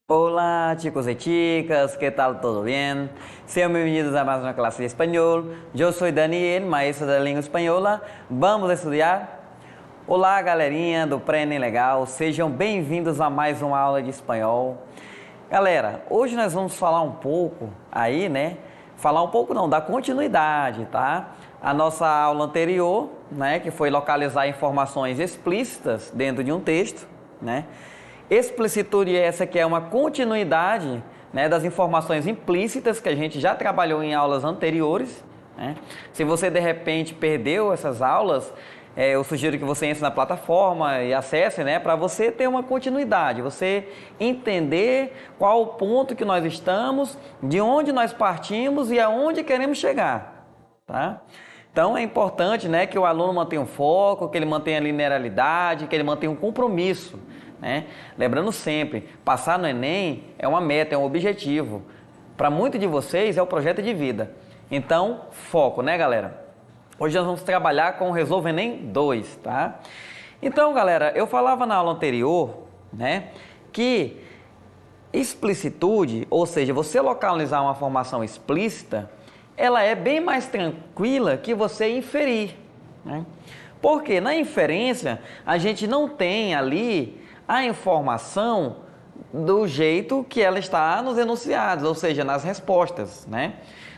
Hola chicos y chicas, ¿qué tal? ¿Todo bien? Sean bienvenidos a más una clase de español. Yo soy Daniel, maestro da língua espanhola. Vamos estudar? Olá, galerinha do Pré-ENEM Legal. Sejam bem-vindos a mais uma aula de espanhol. Galera, hoje nós vamos falar um pouco aí, né? Falar um pouco não, da continuidade, tá? A nossa aula anterior, né? Que foi localizar informações explícitas dentro de um texto, né? Explicitude essa que é uma continuidade, né, das informações implícitas que a gente já trabalhou em aulas anteriores, né? Se você de repente perdeu essas aulas, eu sugiro que você entre na plataforma e acesse, né, para você ter uma continuidade, você entender qual o ponto que nós estamos, de onde nós partimos e aonde queremos chegar, tá? Então é importante, né, que o aluno mantenha um foco, que ele mantenha a linearidade, que ele mantenha um compromisso, né? Lembrando sempre, passar no Enem é uma meta, é um objetivo. Para muitos de vocês é o projeto de vida. Então, foco, né, galera? Hoje nós vamos trabalhar com o Resolve Enem 2, tá? Então, galera, eu falava na aula anterior, né, que explicitude, ou seja, você localizar uma informação explícita, ela é bem mais tranquila que você inferir, né? Porque na inferência a gente não tem ali a informação do jeito que ela está nos enunciados, ou seja, nas respostas, né?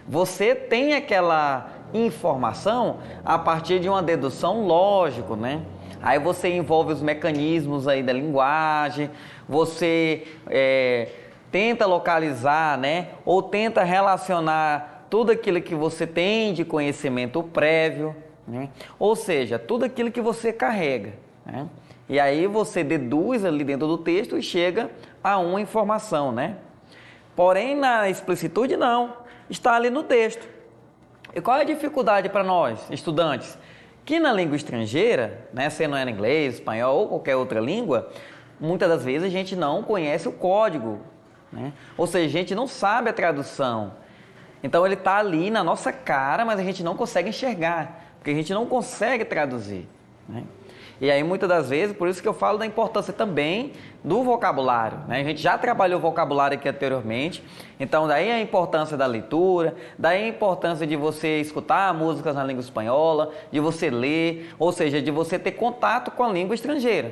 Você tem aquela informação a partir de uma dedução lógica, né? Aí você envolve os mecanismos aí da linguagem, você tenta localizar, né? Ou tenta relacionar tudo aquilo que você tem de conhecimento prévio, né? Ou seja, tudo aquilo que você carrega, né? E aí você deduz ali dentro do texto e chega a uma informação, né? Porém, na explicitude não, está ali no texto. E qual é a dificuldade para nós, estudantes? Que na língua estrangeira, né, sendo ela inglês, espanhol ou qualquer outra língua, muitas das vezes a gente não conhece o código, né? Ou seja, a gente não sabe a tradução. Então ele está ali na nossa cara, mas a gente não consegue enxergar, porque a gente não consegue traduzir, né? E aí muitas das vezes, por isso que eu falo da importância também do vocabulário, né? A gente já trabalhou vocabulário aqui anteriormente, então daí a importância da leitura, daí a importância de você escutar músicas na língua espanhola, de você ler, ou seja, de você ter contato com a língua estrangeira,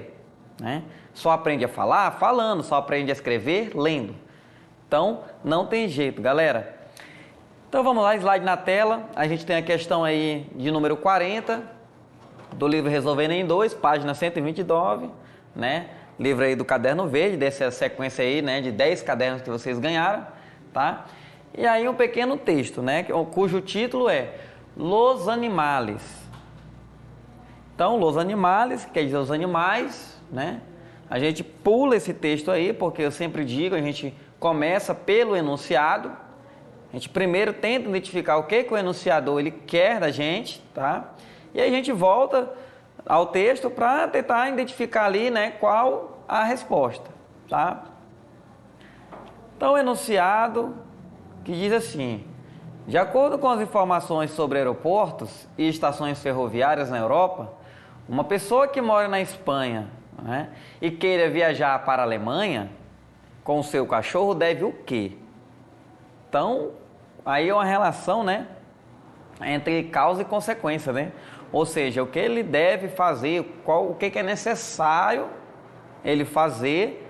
né? Só aprende a falar falando, só aprende a escrever lendo. Então não tem jeito, galera. Então vamos lá, slide na tela, a gente tem a questão aí de número 40, do livro Resolve Enem 2, página 129, né? Livro aí do Caderno Verde, dessa sequência aí, né, de 10 cadernos que vocês ganharam, tá? E aí um pequeno texto, né, cujo título é Los Animales. Então, Los Animales, quer dizer os animais, né? A gente pula esse texto aí, porque eu sempre digo, a gente começa pelo enunciado. A gente primeiro tenta identificar o que o enunciador ele quer da gente, tá? E aí a gente volta ao texto para tentar identificar ali, né, qual a resposta, tá? Então, o enunciado que diz assim: de acordo com as informações sobre aeroportos e estações ferroviárias na Europa, uma pessoa que mora na Espanha, né, e queira viajar para a Alemanha com o seu cachorro deve o quê? Então, aí é uma relação, né, entre causa e consequência, né? Ou seja, o que ele deve fazer, o que é necessário ele fazer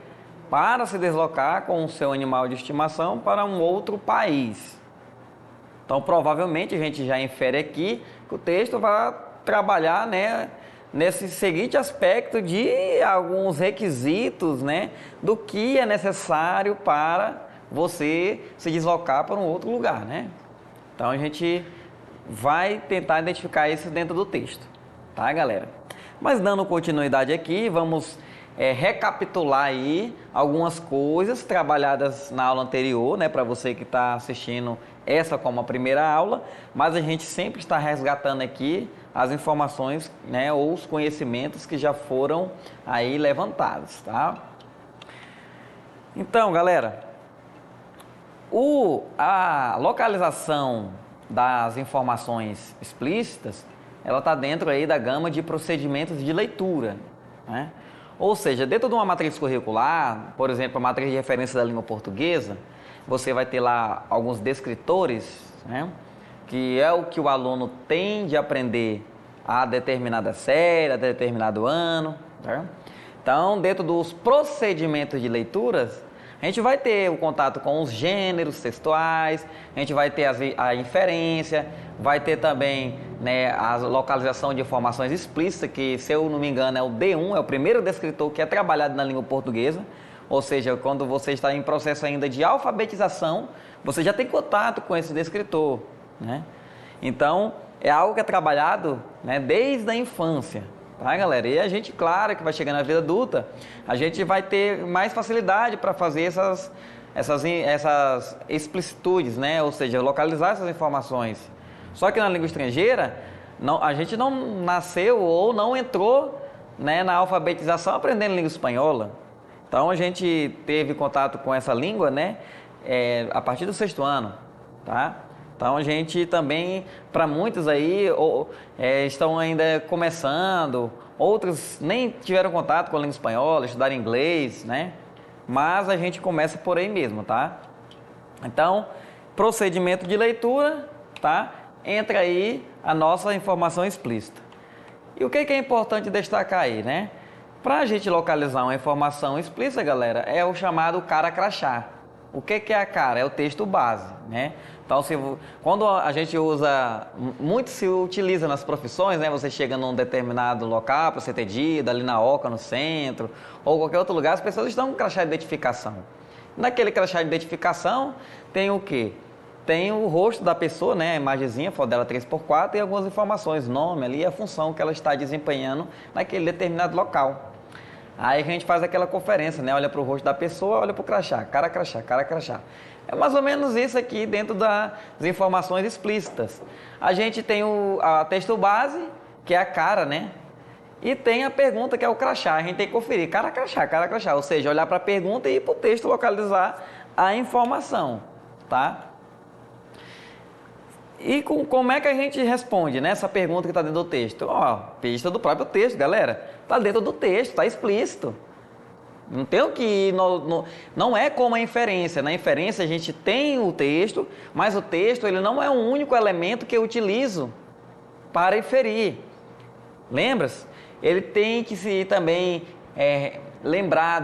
para se deslocar com o seu animal de estimação para um outro país. Então, provavelmente, a gente já infere aqui que o texto vai trabalhar, né, nesse seguinte aspecto de alguns requisitos, né, do que é necessário para você se deslocar para um outro lugar, né? Então, a gente vai tentar identificar isso dentro do texto, tá, galera? Mas dando continuidade aqui, vamos recapitular aí algumas coisas trabalhadas na aula anterior, né, para você que está assistindo essa como a primeira aula, mas a gente sempre está resgatando aqui as informações, né, ou os conhecimentos que já foram aí levantados, tá? Então, galera, a localização das informações explícitas, ela está dentro aí da gama de procedimentos de leitura, né? Ou seja, dentro de uma matriz curricular, por exemplo, a matriz de referência da língua portuguesa, você vai ter lá alguns descritores, né, que é o que o aluno tem de aprender a determinada série, a determinado ano, tá? Então, dentro dos procedimentos de leituras, a gente vai ter o contato com os gêneros textuais, a gente vai ter a inferência, vai ter também, né, a localização de informações explícitas, que, se eu não me engano, é o D1, é o primeiro descritor que é trabalhado na língua portuguesa. Ou seja, quando você está em processo ainda de alfabetização, você já tem contato com esse descritor, né? Então, é algo que é trabalhado, né, desde a infância. Tá, galera? E a gente, claro, que vai chegar na vida adulta, a gente vai ter mais facilidade para fazer essas explicitudes, né? Ou seja, localizar essas informações. Só que na língua estrangeira, a gente não nasceu ou não entrou, né, na alfabetização aprendendo língua espanhola. Então, a gente teve contato com essa língua, né, a partir do 6º ano, tá? Então, a gente também, para muitos aí, estão ainda começando, outros nem tiveram contato com a língua espanhola, estudaram inglês, né? Mas a gente começa por aí mesmo, tá? Então, procedimento de leitura, tá? Entra aí a nossa informação explícita. E o que é importante destacar aí, né? Para a gente localizar uma informação explícita, galera, é o chamado cara crachá. O que é a cara? É o texto base, né? Então, quando a gente usa, muito se utiliza nas profissões, né? Você chega num determinado local para ser atendido, ali na Oca, no centro, ou qualquer outro lugar, as pessoas estão com crachá de identificação. Naquele crachá de identificação, tem o quê? Tem o rosto da pessoa, né? A imagenzinha, foto dela 3x4 e algumas informações, nome ali, a função que ela está desempenhando naquele determinado local. Aí a gente faz aquela conferência, né? Olha para o rosto da pessoa, olha para o crachá, cara crachá, cara crachá. É mais ou menos isso aqui dentro das informações explícitas. A gente tem a texto base, que é a cara, né? E tem a pergunta, que é o crachá. A gente tem que conferir cara crachá. Ou seja, olhar para a pergunta e ir para o texto localizar a informação, tá? E como é que a gente responde, né, essa pergunta que está dentro do texto? Ó, pista do próprio texto, galera. Está dentro do texto, está explícito. Não tem o que ir, não é como a inferência. Na inferência a gente tem o texto, mas o texto ele não é o único elemento que eu utilizo para inferir. Lembra-se? Ele tem que se também lembrar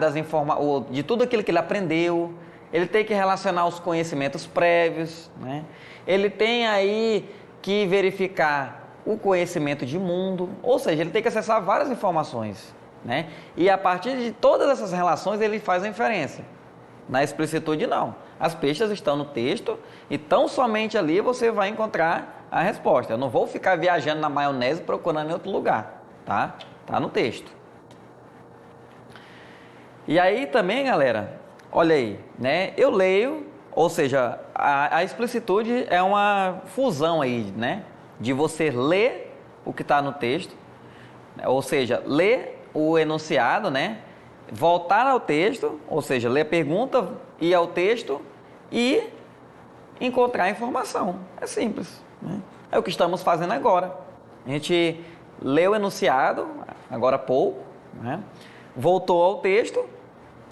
de tudo aquilo que ele aprendeu. Ele tem que relacionar os conhecimentos prévios, né? Ele tem aí que verificar o conhecimento de mundo, ou seja, ele tem que acessar várias informações, né? E a partir de todas essas relações ele faz a inferência. Na explicitude não. As pistas estão no texto e tão somente ali você vai encontrar a resposta. Eu não vou ficar viajando na maionese procurando em outro lugar, tá? Tá no texto. E aí também, galera, olha aí, né? Eu leio, ou seja, a explicitude é uma fusão aí, né? De você ler o que está no texto, ou seja, ler o enunciado, né? Voltar ao texto, ou seja, ler a pergunta, ir ao texto e encontrar a informação. É simples, né? É o que estamos fazendo agora. A gente leu o enunciado, agora há pouco, né? Voltou ao texto,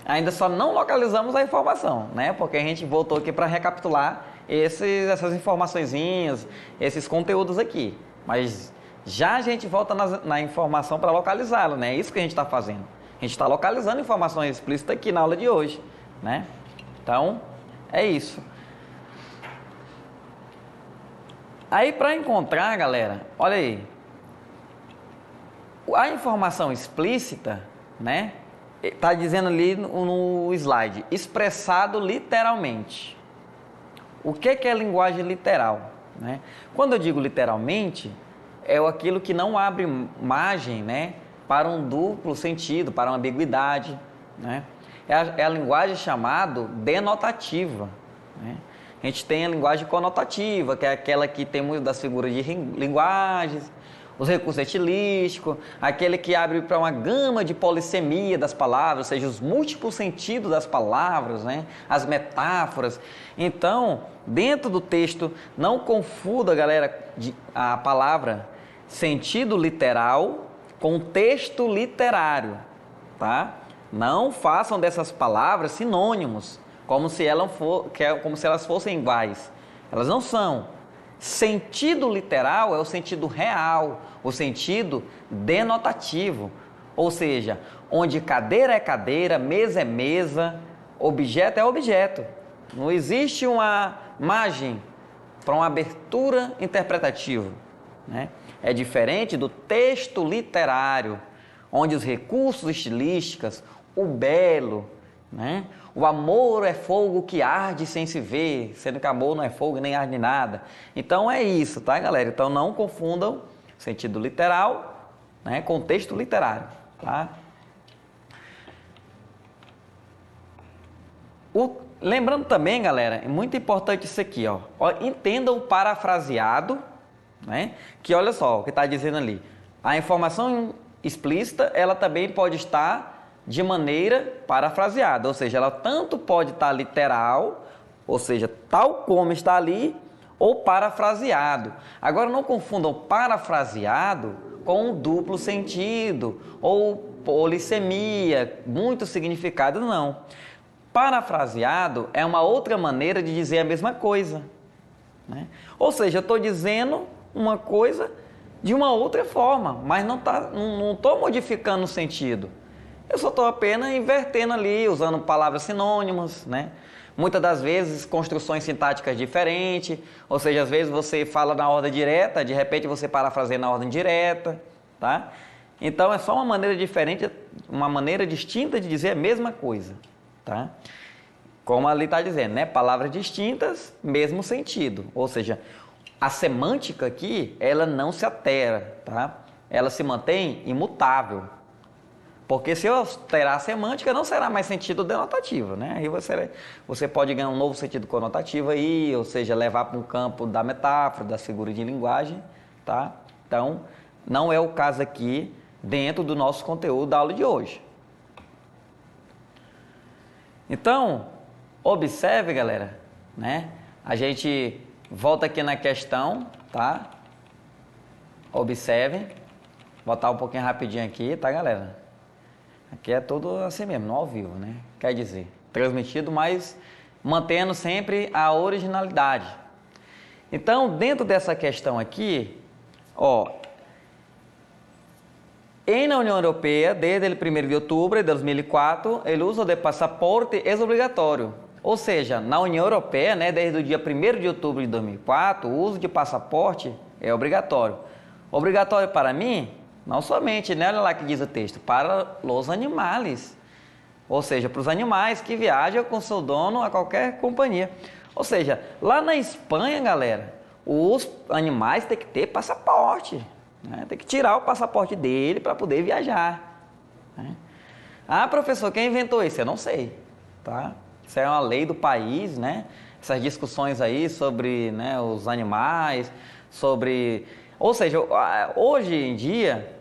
ainda só não localizamos a informação, né? Porque a gente voltou aqui para recapitular essas informaçõezinhas, esses conteúdos aqui. Mas já a gente volta na informação para localizá-la, né? É isso que a gente está fazendo. A gente está localizando informações explícitas aqui na aula de hoje, né? Então, é isso. Aí, para encontrar, galera, olha aí. A informação explícita, né? Está dizendo ali no slide, expressado literalmente. O que é linguagem literal, né? Quando eu digo literalmente, é aquilo que não abre margem, né, para um duplo sentido, para uma ambiguidade, né? É a linguagem chamada denotativa, né? A gente tem a linguagem conotativa, que é aquela que tem muito das figuras de linguagens, os recursos estilísticos, aquele que abre para uma gama de polissemia das palavras, ou seja, os múltiplos sentidos das palavras, né? As metáforas. Então, dentro do texto, não confunda, galera, a palavra sentido literal com texto literário, tá? Não façam dessas palavras sinônimos, como se elas fossem iguais. Elas não são. Sentido literal é o sentido real, o sentido denotativo, ou seja, onde cadeira é cadeira, mesa é mesa, objeto é objeto. Não existe uma margem para uma abertura interpretativa, né? É diferente do texto literário, onde os recursos estilísticos, o belo, né? O amor é fogo que arde sem se ver, sendo que amor não é fogo nem arde nada. Então é isso, tá, galera? Então não confundam sentido literal, né, com texto literário, tá? Lembrando também, galera, é muito importante isso aqui, ó. Entenda o parafraseado, né? Que olha só o que está dizendo ali. A informação explícita, ela também pode estar de maneira parafraseada, ou seja, ela tanto pode estar literal, ou seja, tal como está ali, ou parafraseado. Agora não confundam parafraseado com um duplo sentido, ou polissemia, muito significado, não. Parafraseado é uma outra maneira de dizer a mesma coisa, né? Ou seja, eu estou dizendo uma coisa de uma outra forma, mas não estou modificando o sentido. Eu só estou apenas invertendo ali, usando palavras sinônimas, né? Muitas das vezes, construções sintáticas diferentes, ou seja, às vezes você fala na ordem direta, de repente você parafraseia na ordem direta, tá? Então, é só uma maneira diferente, uma maneira distinta de dizer a mesma coisa, tá? Como ali está dizendo, né? Palavras distintas, mesmo sentido. Ou seja, a semântica aqui, ela não se altera, tá? Ela se mantém imutável. Porque se eu alterar a semântica, não será mais sentido denotativo, né? Aí você pode ganhar um novo sentido conotativo aí, ou seja, levar para um campo da metáfora, da figura de linguagem, tá? Então, não é o caso aqui dentro do nosso conteúdo da aula de hoje. Então, observe, galera, né? A gente volta aqui na questão, tá? Observe. Vou botar um pouquinho rapidinho aqui, tá, galera? Aqui é tudo assim mesmo, no ao vivo, né? Quer dizer, transmitido, mas mantendo sempre a originalidade. Então, dentro dessa questão aqui, ó, na União Europeia, desde o 1º de outubro de 2004, o uso de passaporte é obrigatório. Ou seja, na União Europeia, né, desde o dia 1º de outubro de 2004, o uso de passaporte é obrigatório. Obrigatório para mim? Não somente, né? Olha lá que diz o texto, para os animais. Ou seja, para os animais que viajam com seu dono a qualquer companhia. Ou seja, lá na Espanha, galera, os animais têm que ter passaporte, né? Tem que tirar o passaporte dele para poder viajar, né? Ah, professor, quem inventou isso? Eu não sei, tá? Isso é uma lei do país, né? Essas discussões aí sobre, né, os animais, sobre... Ou seja, hoje em dia...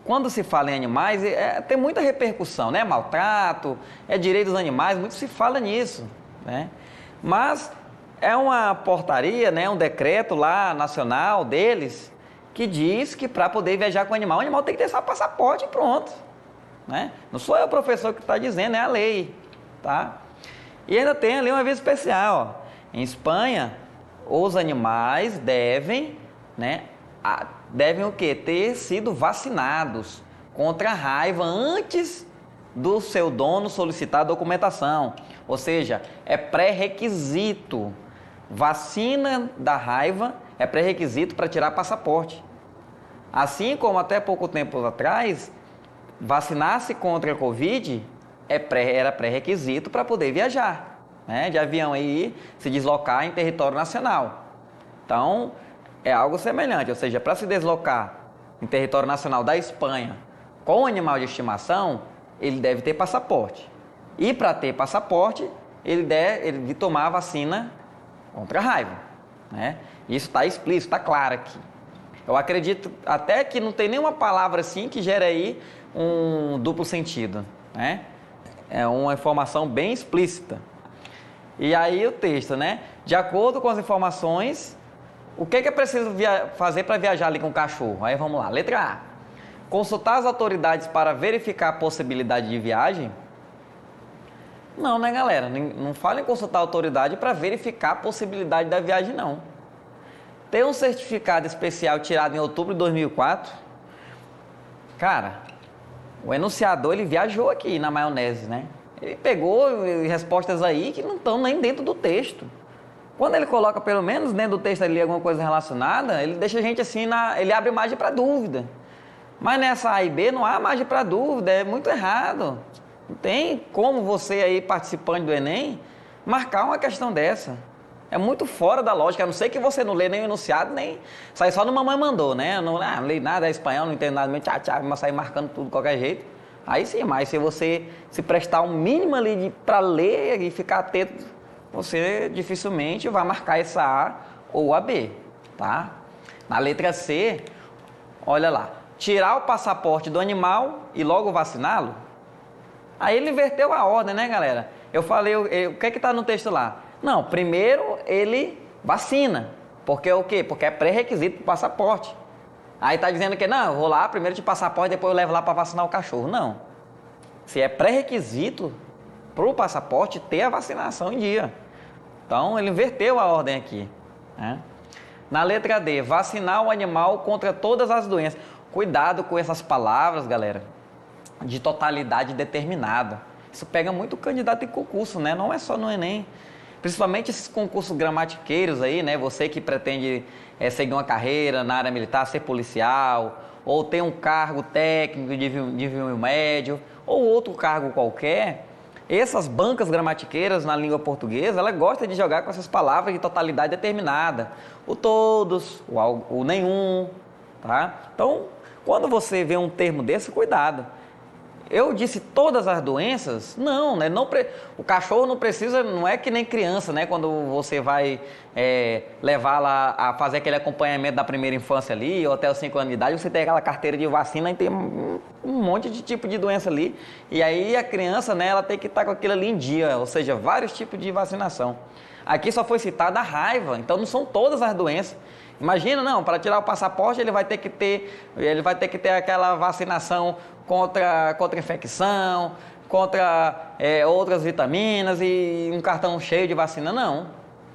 Quando se fala em animais, tem muita repercussão, né? Maltrato, direito dos animais, muito se fala nisso, né? Mas é uma portaria, né? Um decreto lá nacional deles que diz que para poder viajar com o animal tem que ter só passaporte e pronto, né? Não sou eu o professor que está dizendo, é a lei, tá? E ainda tem ali um aviso especial, ó. Em Espanha, os animais devem, né? Devem o quê? Ter sido vacinados contra a raiva antes do seu dono solicitar a documentação. Ou seja, é pré-requisito. Vacina da raiva é pré-requisito para tirar passaporte. Assim como até pouco tempo atrás, vacinar-se contra a Covid era pré-requisito para poder viajar, né? De avião aí, se deslocar em território nacional. Então, é algo semelhante, ou seja, para se deslocar em território nacional da Espanha com um animal de estimação, ele deve ter passaporte. E para ter passaporte, ele deve tomar a vacina contra a raiva, né? Isso está explícito, está claro aqui. Eu acredito até que não tem nenhuma palavra assim que gere aí um duplo sentido, né? É uma informação bem explícita. E aí o texto, né? De acordo com as informações, o que é preciso fazer para viajar ali com o cachorro? Aí vamos lá. Letra A. Consultar as autoridades para verificar a possibilidade de viagem? Não, né, galera? Não fala em consultar a autoridade para verificar a possibilidade da viagem, não. Ter um certificado especial tirado em outubro de 2004, cara, o enunciador, ele viajou aqui na maionese, né? Ele pegou respostas aí que não estão nem dentro do texto. Quando ele coloca, pelo menos, dentro do texto ali alguma coisa relacionada, ele deixa a gente assim, ele abre margem para dúvida. Mas nessa A e B não há margem para dúvida, é muito errado. Não tem como você aí, participante do Enem, marcar uma questão dessa. É muito fora da lógica, a não ser que você não lê nem o enunciado, nem... Sai só no Mamãe Mandou, né? Não leio nada, é espanhol, não entendo nada, mas sair marcando tudo de qualquer jeito. Aí sim, mas se você se prestar um mínimo ali para ler e ficar atento, você dificilmente vai marcar essa A ou a B, tá? Na letra C, olha lá. Tirar o passaporte do animal e logo vaciná-lo? Aí ele inverteu a ordem, né, galera? Eu falei, o que é que tá no texto lá? Não, primeiro ele vacina. Porque é o quê? Porque é pré-requisito do passaporte. Aí tá dizendo que, não, eu vou lá, primeiro de passaporte, depois eu levo lá para vacinar o cachorro. Não. Se é pré-requisito pro passaporte ter a vacinação em dia. Então, ele inverteu a ordem aqui, né? Na letra D, vacinar o animal contra todas as doenças. Cuidado com essas palavras, galera, de totalidade determinada. Isso pega muito candidato em concurso, né? Não é só no Enem. Principalmente esses concursos gramatiqueiros aí, né? Você que pretende seguir uma carreira na área militar, ser policial, ou ter um cargo técnico de nível médio, ou outro cargo qualquer. Essas bancas gramatiqueiras na língua portuguesa, ela gosta de jogar com essas palavras de totalidade determinada. O todos, o nenhum, tá? Então, quando você vê um termo desse, cuidado. Eu disse todas as doenças? Não, né? O cachorro não precisa, não é que nem criança, né? Quando você vai levá-la a fazer aquele acompanhamento da primeira infância ali, ou até os 5 anos de idade, você tem aquela carteira de vacina e tem um monte de tipo de doença ali. E aí a criança, né, ela tem que estar com aquilo ali em dia, ou seja, vários tipos de vacinação. Aqui só foi citada a raiva, então não são todas as doenças. Imagina, não, para tirar o passaporte ele vai ter que ter aquela vacinação contra infecção, contra outras vitaminas e um cartão cheio de vacina, não.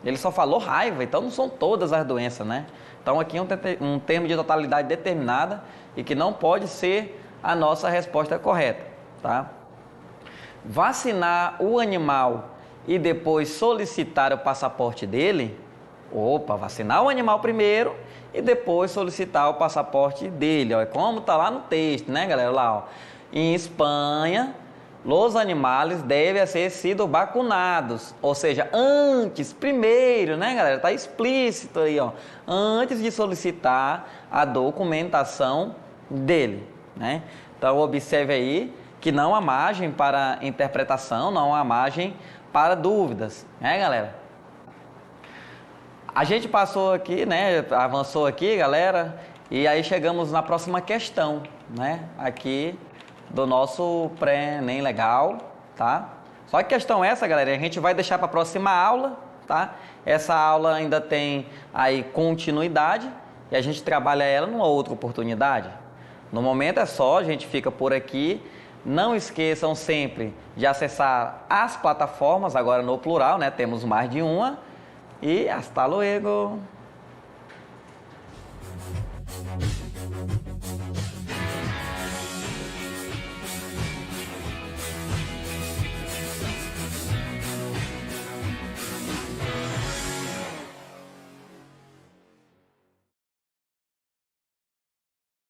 Ele só falou raiva, então não são todas as doenças, né? Então aqui é um termo de totalidade determinada e que não pode ser a nossa resposta correta, tá? Vacinar o animal e depois solicitar o passaporte dele... Opa, vacinar o animal primeiro e depois solicitar o passaporte dele. Olha como está lá no texto, né, galera? Lá, ó. Em Espanha, os animais devem ser sido vacunados. Ou seja, antes, primeiro, né, galera? Está explícito aí, ó. Antes de solicitar a documentação dele, né? Então, observe aí que não há margem para interpretação, não há margem para dúvidas, né, galera? A gente passou aqui, né, avançou aqui, galera, e aí chegamos na próxima questão, né, aqui do nosso pré-ENEM legal, tá? Só que questão essa, galera, a gente vai deixar para a próxima aula, tá? Essa aula ainda tem aí continuidade e a gente trabalha ela numa outra oportunidade. No momento é só, a gente fica por aqui. Não esqueçam sempre de acessar as plataformas, agora no plural, né, temos mais de uma. E hasta luego!